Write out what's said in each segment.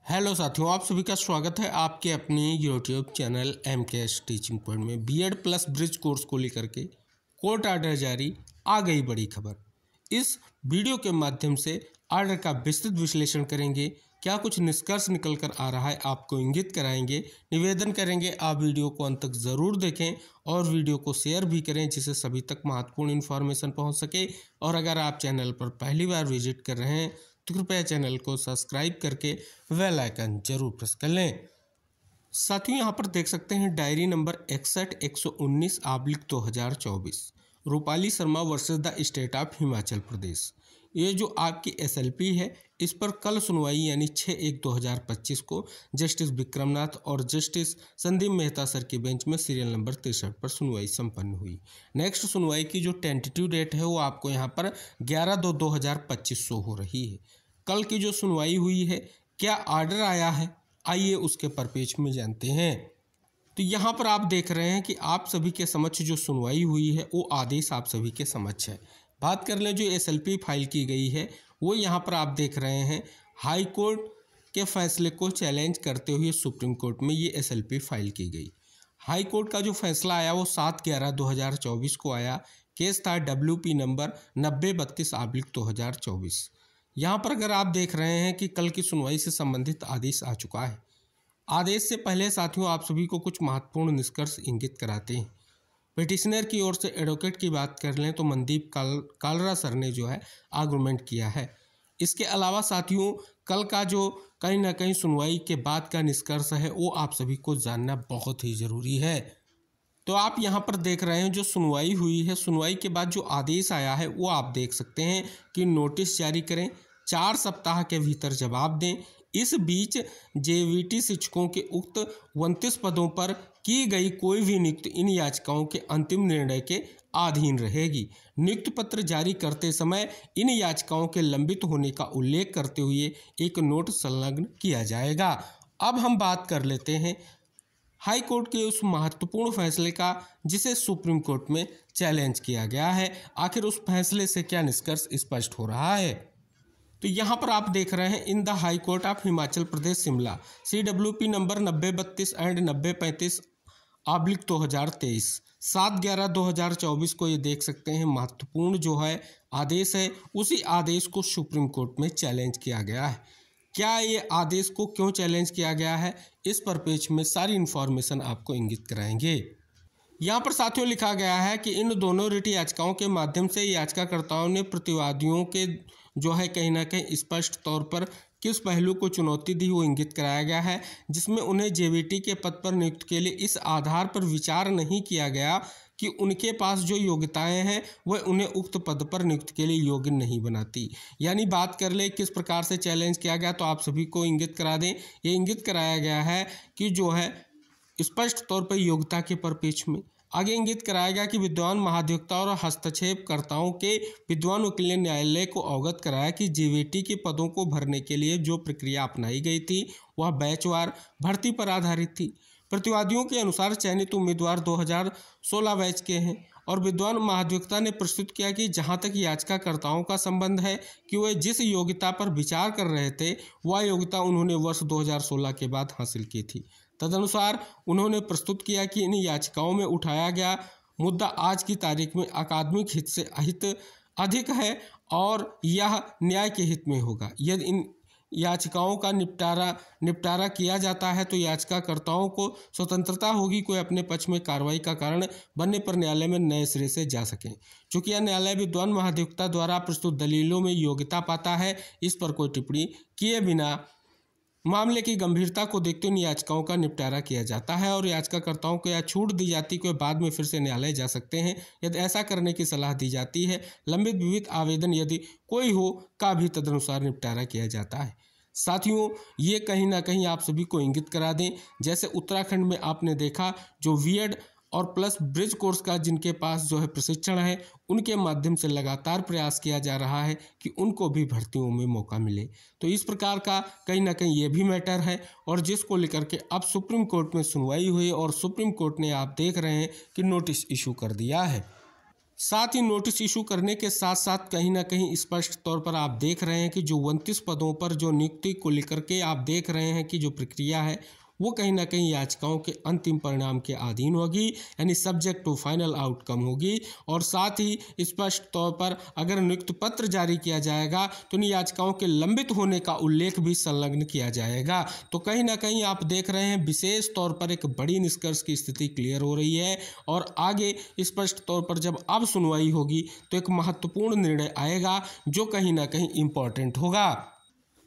Hello साथियों, आप सभी का स्वागत है आपके अपने YouTube channel MKS teaching point में। बीएड प्लस ब्रिज कोर्स को लेकर के कोर्ट आर्डर जारी, आ गई बड़ी खबर। इस वीडियो के माध्यम से आर्डर का विस्तृत विश्लेषण करेंगे, क्या कुछ निष्कर्ष निकल कर आ रहा है आपको इंगित कराएंगे। निवेदन करेंगे आप वीडियो को अंत तक ज़रूर देखें और वीडियो को शेयर भी करें जिससे सभी तक महत्वपूर्ण इन्फॉर्मेशन पहुंच सके। और अगर आप चैनल पर पहली बार विजिट कर रहे हैं तो कृपया चैनल को सब्सक्राइब करके बेल आइकन जरूर प्रेस कर लें। साथियों, यहाँ पर देख सकते हैं diary number 61-119/2024 Rupali Sharma versus the state of Himachal Pradesh. ये जो आपकी SLP है, इस पर कल सुनवाई यानी 6/1/2025 को जस्टिस विक्रमनाथ और जस्टिस संदीप मेहता सर की बेंच में सीरियल नंबर 63 पर सुनवाई संपन्न हुई। नेक्स्ट सुनवाई की जो टेंटेटिव डेट है वो आपको यहाँ पर 11/2/2025 शो हो रही है। कल की जो सुनवाई हुई है, क्या आर्डर आया है, आइए उसके परिप्रेक्ष्य में जानते हैं। तो यहाँ पर आप देख रहे हैं कि आप सभी के समक्ष जो सुनवाई हुई है वो आदेश आप सभी के समक्ष है। बात कर लें जो SLP फाइल की गई है, वो यहाँ पर आप देख रहे हैं हाई कोर्ट के फैसले को चैलेंज करते हुए सुप्रीम कोर्ट में ये SLP फाइल की गई। हाई कोर्ट का जो फैसला आया वो 7/11/2024 को आया। केस था WP नंबर 9032/2024। यहाँ पर अगर आप देख रहे हैं कि कल की सुनवाई से संबंधित आदेश आ चुका है। आदेश से पहले साथियों आप सभी को कुछ महत्वपूर्ण निष्कर्ष इंगित कराते हैं। पिटिशनर की ओर से एडवोकेट की बात कर लें तो मनदीप कालरा सर ने जो है आर्गूमेंट किया है। इसके अलावा साथियों कल का जो कहीं ना कहीं सुनवाई के बाद का निष्कर्ष है वो आप सभी को जानना बहुत ही ज़रूरी है। तो आप यहाँ पर देख रहे हैं जो सुनवाई हुई है, सुनवाई के बाद जो आदेश आया है वो आप देख सकते हैं कि नोटिस जारी करें, 4 सप्ताह के भीतर जवाब दें। इस बीच JVT शिक्षकों के उक्त 29 पदों पर की गई कोई भी नियुक्ति इन याचिकाओं के अंतिम निर्णय के अधीन रहेगी। नियुक्ति पत्र जारी करते समय इन याचिकाओं के लंबित होने का उल्लेख करते हुए एक नोट संलग्न किया जाएगा। अब हम बात कर लेते हैं हाई कोर्ट के उस महत्वपूर्ण फैसले का जिसे सुप्रीम कोर्ट में चैलेंज किया गया है। आखिर उस फैसले से क्या निष्कर्ष स्पष्ट हो रहा है। तो यहाँ पर आप देख रहे हैं in the high court of Himachal Pradesh Shimla CWP number 9032 and 9035/2023 7/11/2024 को ये देख सकते हैं महत्वपूर्ण जो है आदेश है, उसी आदेश को सुप्रीम कोर्ट में चैलेंज किया गया है। क्या ये आदेश को क्यों चैलेंज किया गया है, इस परिप्रेक्ष्य में सारी इन्फॉर्मेशन आपको इंगित कराएंगे। यहाँ पर साथियों लिखा गया है कि इन दोनों रिट याचिकाओं के माध्यम से याचिकाकर्ताओं ने प्रतिवादियों के जो है कहीं ना कहीं स्पष्ट तौर पर किस पहलू को चुनौती दी वो इंगित कराया गया है, जिसमें उन्हें JVT के पद पर नियुक्त के लिए इस आधार पर विचार नहीं किया गया कि उनके पास जो योग्यताएं हैं वह उन्हें उक्त पद पर नियुक्त के लिए योग्य नहीं बनाती। यानी बात कर ले किस प्रकार से चैलेंज किया गया, तो आप सभी को इंगित करा दें। ये इंगित कराया गया है कि जो है स्पष्ट तौर पर योग्यता के परिप्रेक्ष्य में आगे इंगित कराया गया कि विद्वान महाधिवक्ता और हस्तक्षेपकर्ताओं के विद्वान वकील ने न्यायालय को अवगत कराया कि JVT के पदों को भरने के लिए जो प्रक्रिया अपनाई गई थी वह बैचवार भर्ती पर आधारित थी। प्रतिवादियों के अनुसार चयनित उम्मीदवार 2016 बैच के हैं और विद्वान महाधिवक्ता ने प्रस्तुत किया कि जहां तक याचिकाकर्ताओं का संबंध है कि वे जिस योग्यता पर विचार कर रहे थे वह योग्यता उन्होंने वर्ष 2016 के बाद हासिल की थी। तदनुसार उन्होंने प्रस्तुत किया कि इन याचिकाओं में उठाया गया मुद्दा आज की तारीख में अकादमिक हित से अहित अधिक है और यह न्याय के हित में होगा। यदि इन याचिकाओं का निपटारा किया जाता है तो याचिकाकर्ताओं को स्वतंत्रता होगी कोई अपने पक्ष में कार्रवाई का कारण बनने पर न्यायालय में नए सिरे से जा सकें। चूँकि यह न्यायालय विद्वान महाधिवक्ता द्वारा प्रस्तुत दलीलों में योग्यता पाता है, इस पर कोई टिप्पणी किए बिना मामले की गंभीरता को देखते हुए याचिकाओं का निपटारा किया जाता है और याचिकाकर्ताओं को यह छूट दी जाती कि वे बाद में फिर से न्यायालय जा सकते हैं यदि ऐसा करने की सलाह दी जाती है। लंबित विविध आवेदन यदि कोई हो का भी तदनुसार निपटारा किया जाता है। साथियों ये कहीं ना कहीं आप सभी को इंगित करा दें, जैसे उत्तराखंड में आपने देखा जो बीएड और प्लस ब्रिज कोर्स का जिनके पास जो है प्रशिक्षण है उनके माध्यम से लगातार प्रयास किया जा रहा है कि उनको भी भर्तियों में मौका मिले। तो इस प्रकार का कहीं ना कहीं ये भी मैटर है और जिसको लेकर के अब सुप्रीम कोर्ट में सुनवाई हुई और सुप्रीम कोर्ट ने आप देख रहे हैं कि नोटिस इशू कर दिया है। साथ ही नोटिस इशू करने के साथ साथ कहीं ना कहीं स्पष्ट तौर पर आप देख रहे हैं कि जो 29 पदों पर जो नियुक्ति को लेकर के आप देख रहे हैं कि जो प्रक्रिया है वो कहीं ना कहीं याचिकाओं के अंतिम परिणाम के अधीन होगी, यानी सब्जेक्ट टू फाइनल आउटकम होगी। और साथ ही स्पष्ट तौर पर अगर नियुक्ति पत्र जारी किया जाएगा तो इन याचिकाओं के लंबित होने का उल्लेख भी संलग्न किया जाएगा। तो कहीं ना कहीं आप देख रहे हैं विशेष तौर पर एक बड़ी निष्कर्ष की स्थिति क्लियर हो रही है और आगे स्पष्ट तौर पर जब अब सुनवाई होगी तो एक महत्वपूर्ण निर्णय आएगा जो कहीं ना कहीं इम्पोर्टेंट होगा।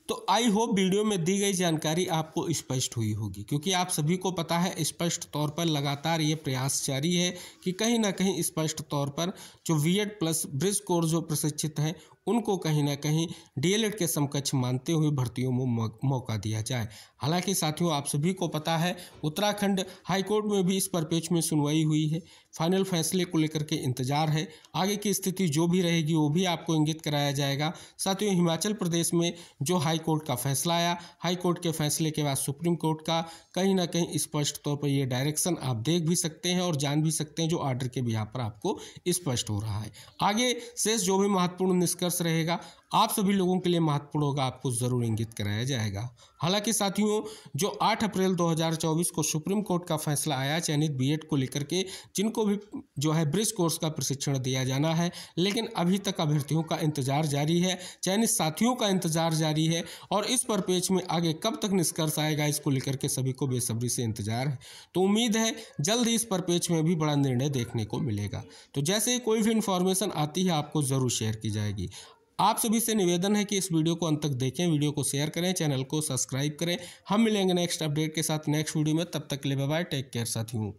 तो आई होप वीडियो में दी गई जानकारी आपको स्पष्ट हुई होगी, क्योंकि आप सभी को पता है स्पष्ट तौर पर लगातार ये प्रयास जारी है कि कहीं ना कहीं स्पष्ट तौर पर जो बीएड प्लस ब्रिज कोर्स जो प्रशिक्षित हैं उनको कहीं ना कहीं डीएलएड के समकक्ष मानते हुए भर्तियों में मौका दिया जाए। हालांकि साथियों आप सभी को पता है उत्तराखंड हाईकोर्ट में भी इस परिपेक्ष में सुनवाई हुई है, फाइनल फैसले को लेकर के इंतजार है। आगे की स्थिति जो भी रहेगी वो भी आपको इंगित कराया जाएगा। साथियों हिमाचल प्रदेश में जो हाई कोर्ट का फैसला आया, हाई कोर्ट के फैसले के बाद सुप्रीम कोर्ट का कहीं ना कहीं स्पष्ट तौर पर ये डायरेक्शन आप देख भी सकते हैं और जान भी सकते हैं जो ऑर्डर के बिहाफ पर आपको स्पष्ट हो रहा है। आगे शेष जो भी महत्वपूर्ण निष्कर्ष रहेगा आप सभी लोगों के लिए महत्वपूर्ण होगा, आपको जरूर इंगित कराया जाएगा। हालांकि साथियों जो 8 अप्रैल 2024 को सुप्रीम कोर्ट का फैसला आया चयनित बीएड को लेकर के जिनको भी जो है ब्रिज कोर्स का प्रशिक्षण दिया जाना है, लेकिन अभी तक अभ्यर्थियों का इंतजार जारी है, चयनित साथियों का इंतजार जारी है और इस परिपेक्ष में आगे कब तक निष्कर्ष आएगा इसको लेकर के सभी को बेसब्री से इंतजार है। तो उम्मीद है जल्द ही इस परिपेक्ष में भी बड़ा निर्णय देखने को मिलेगा। तो जैसे ही कोई भी इन्फॉर्मेशन आती है आपको ज़रूर शेयर की जाएगी। आप सभी से निवेदन है कि इस वीडियो को अंत तक देखें, वीडियो को शेयर करें, चैनल को सब्सक्राइब करें। हम मिलेंगे नेक्स्ट अपडेट के साथ नेक्स्ट वीडियो में, तब तक के लिए बाय बाय, टेक केयर साथियों।